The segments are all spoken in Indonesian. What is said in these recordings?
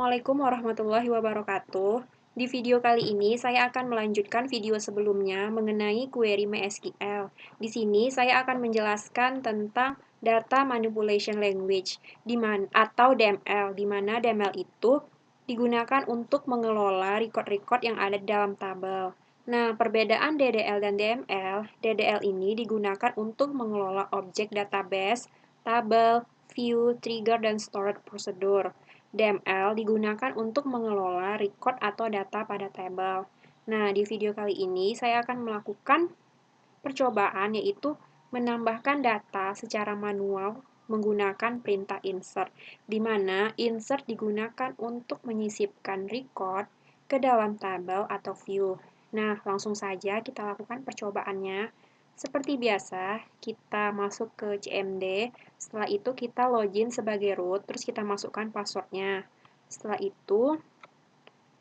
Assalamualaikum warahmatullahi wabarakatuh. Di video kali ini saya akan melanjutkan video sebelumnya mengenai query MySQL. Di sini saya akan menjelaskan tentang Data Manipulation Language atau DML, di mana DML itu digunakan untuk mengelola record-record yang ada di dalam tabel. Nah, perbedaan DDL dan DML, DDL ini digunakan untuk mengelola objek database, tabel, view, trigger, dan storage procedure. DML digunakan untuk mengelola record atau data pada tabel. Nah, di video kali ini saya akan melakukan percobaan yaitu menambahkan data secara manual menggunakan perintah insert, di mana insert digunakan untuk menyisipkan record ke dalam tabel atau view. Nah, langsung saja kita lakukan percobaannya. Seperti biasa, kita masuk ke CMD, setelah itu kita login sebagai root, terus kita masukkan passwordnya. Setelah itu,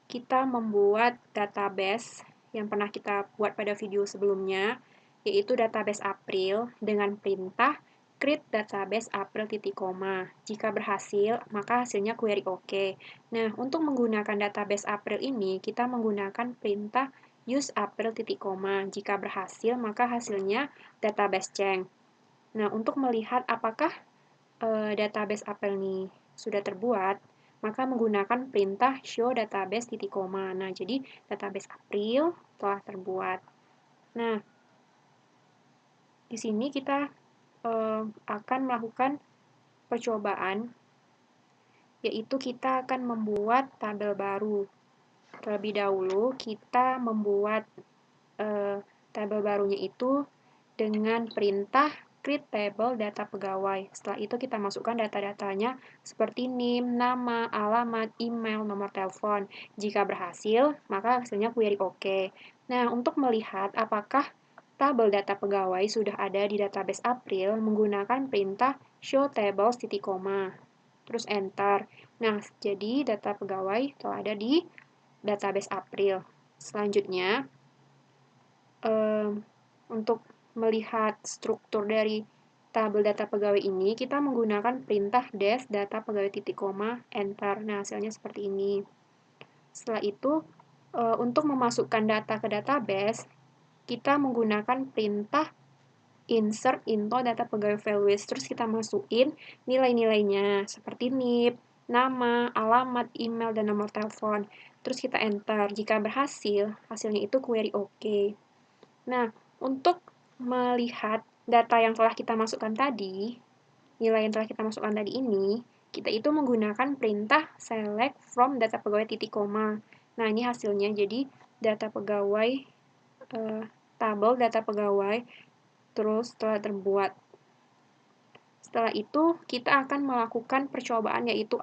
kita membuat database yang pernah kita buat pada video sebelumnya, yaitu database April dengan perintah create database April titik koma. Jika berhasil, maka hasilnya query OK. Nah, untuk menggunakan database April ini, kita menggunakan perintah use April titik koma. Jika berhasil, maka hasilnya database change. Nah, untuk melihat apakah database April ini sudah terbuat, maka menggunakan perintah show database titik koma. Nah, jadi database April telah terbuat. Nah, di sini kita akan melakukan percobaan, yaitu kita akan membuat tabel baru. Terlebih dahulu, kita membuat tabel barunya itu dengan perintah create table data pegawai. Setelah itu kita masukkan data-datanya seperti name, nama, alamat, email, nomor telepon. Jika berhasil, maka hasilnya query OK. Nah, untuk melihat apakah tabel data pegawai sudah ada di database April menggunakan perintah show tables titik koma. Terus enter. Nah, jadi data pegawai telah ada di database April. Selanjutnya, untuk melihat struktur dari tabel data pegawai ini, kita menggunakan perintah dash data pegawai titik koma enter. Nah, hasilnya seperti ini. Setelah itu, untuk memasukkan data ke database, kita menggunakan perintah insert into data pegawai values. Terus kita masukin nilai-nilainya seperti NIP, nama, alamat, email, dan nomor telepon. Terus kita enter. Jika berhasil, hasilnya itu query OK. Nah, untuk melihat data yang telah kita masukkan tadi, nilai yang telah kita masukkan tadi ini, kita itu menggunakan perintah select from data pegawai titik koma. Nah, ini hasilnya. Jadi, data pegawai, tabel data pegawai, terus telah terbuat. Setelah itu, kita akan melakukan percobaan yaitu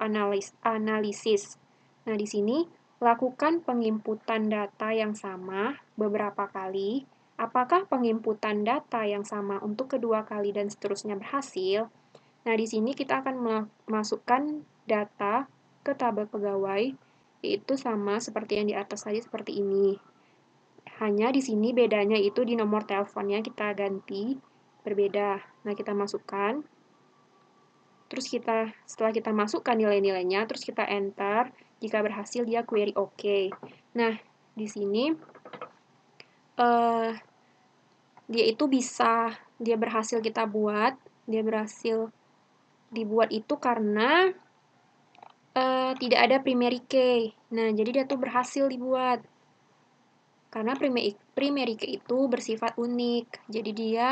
analisis. Nah, di sini, lakukan penginputan data yang sama beberapa kali. Apakah penginputan data yang sama untuk kedua kali dan seterusnya berhasil? Nah, di sini kita akan memasukkan data ke tabel pegawai, yaitu sama seperti yang di atas tadi, seperti ini. Hanya di sini bedanya itu di nomor teleponnya kita ganti, berbeda. Nah, kita masukkan. Terus setelah kita masukkan nilai-nilainya, terus kita enter. Jika berhasil, dia query OK. Nah, di sini dia berhasil kita buat, dia berhasil dibuat itu karena tidak ada primary key. Nah, jadi dia tuh berhasil dibuat. Karena primary key itu bersifat unik, jadi dia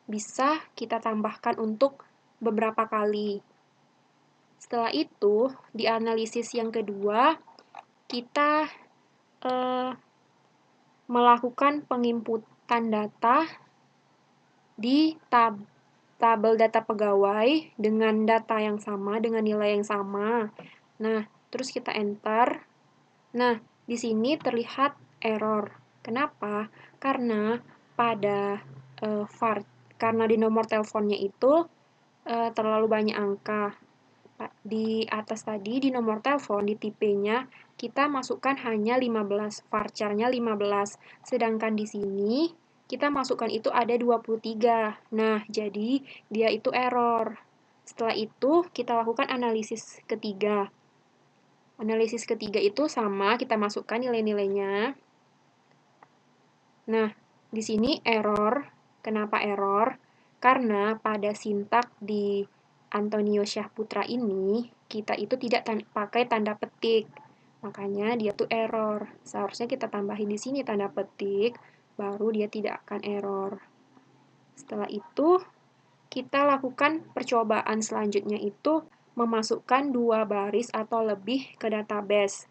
bisa kita tambahkan untuk beberapa kali. Setelah itu, di analisis yang kedua, kita melakukan penginputan data di tabel data pegawai dengan data yang sama, dengan nilai yang sama. Nah, terus kita enter. Nah, di sini terlihat error. Kenapa? Karena karena di nomor teleponnya itu terlalu banyak angka. Di atas tadi, di nomor telepon, di tipenya, kita masukkan hanya 15, varchar-nya 15. Sedangkan di sini, kita masukkan itu ada 23. Nah, jadi dia itu error. Setelah itu, kita lakukan analisis ketiga. Analisis ketiga itu sama, kita masukkan nilai-nilainya. Nah, di sini error. Kenapa error? Karena pada sintak di Antonio Syahputra ini, kita itu tidak pakai tanda petik. Makanya dia tuh error. Seharusnya kita tambahin di sini tanda petik, baru dia tidak akan error. Setelah itu, kita lakukan percobaan selanjutnya itu memasukkan 2 baris atau lebih ke database.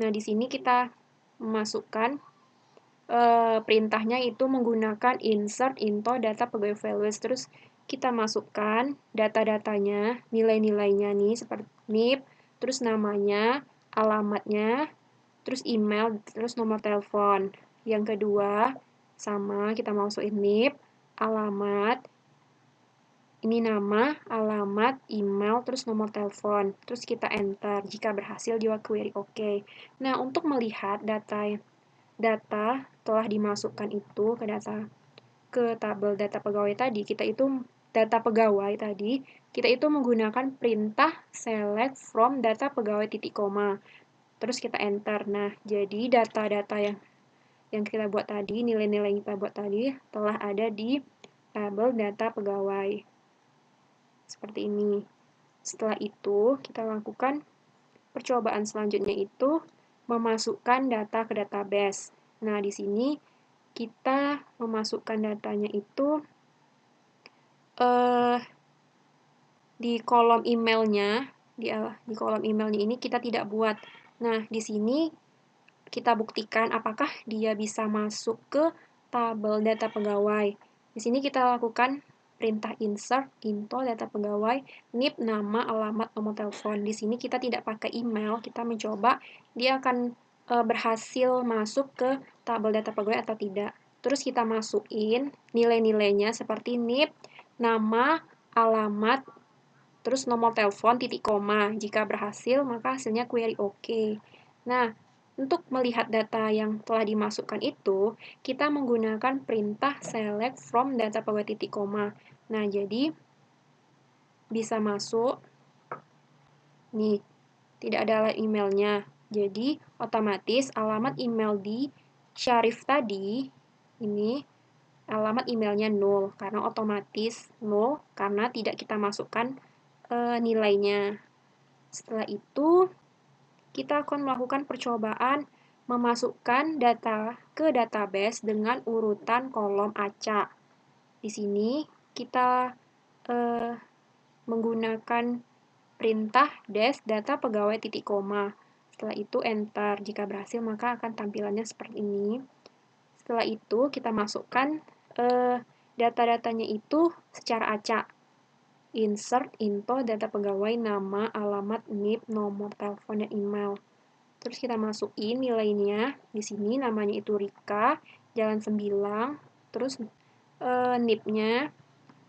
Nah, di sini kita memasukkan perintahnya itu menggunakan insert into data pegawai values. Terus kita masukkan data-datanya, nilai-nilainya nih, seperti NIP, terus namanya, alamatnya, terus email, terus nomor telepon. Yang kedua, sama kita masukin NIP, alamat, ini nama, alamat, email, terus nomor telepon. Terus kita enter. Jika berhasil, dia query OK. Nah, untuk melihat data telah dimasukkan itu ke tabel data pegawai tadi, kita itu menggunakan perintah select from data pegawai titik koma. Terus kita enter. Nah, jadi data-data yang kita buat tadi, nilai-nilai yang kita buat tadi telah ada di tabel data pegawai. Seperti ini. Setelah itu, kita lakukan percobaan selanjutnya itu memasukkan data ke database. Nah, di sini kita memasukkan datanya itu di kolom emailnya, di kolom emailnya ini kita tidak buat. Nah, di sini kita buktikan apakah dia bisa masuk ke tabel data pegawai. Di sini kita lakukan perintah insert into data pegawai, NIP, nama, alamat, nomor telepon. Di sini kita tidak pakai email, kita mencoba dia akan berhasil masuk ke tabel data pegawai atau tidak. Terus kita masukin nilai-nilainya seperti NIP, nama, alamat, terus nomor telepon, titik koma. Jika berhasil, maka hasilnya query OK. Nah, untuk melihat data yang telah dimasukkan itu, kita menggunakan perintah select from data pegawai titik koma. Nah, jadi bisa masuk. Nih, tidak ada emailnya. Jadi, otomatis alamat email di Syarif tadi, ini alamat emailnya 0, karena otomatis 0, karena tidak kita masukkan nilainya. Setelah itu, kita akan melakukan percobaan memasukkan data ke database dengan urutan kolom acak. Di sini kita menggunakan perintah dash data pegawai titik koma. Setelah itu enter. Jika berhasil maka akan tampilannya seperti ini. Setelah itu kita masukkan data-datanya itu secara acak. Insert into data pegawai, nama, alamat, NIP, nomor telepon, dan email. Terus kita masukin nilainya. Di sini namanya itu Rika, Jalan 9, terus NIP-nya,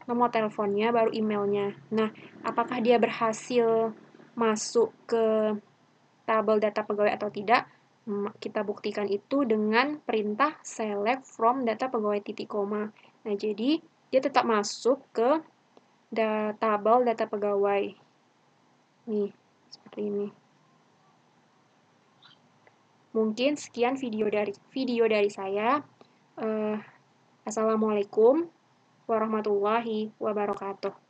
nomor teleponnya, baru emailnya. Nah, apakah dia berhasil masuk ke tabel data pegawai atau tidak? Kita buktikan itu dengan perintah select from data pegawai titik koma. Nah, jadi dia tetap masuk ke tabel data pegawai. Nih, seperti ini. Mungkin sekian video dari saya. Assalamualaikum warahmatullahi wabarakatuh.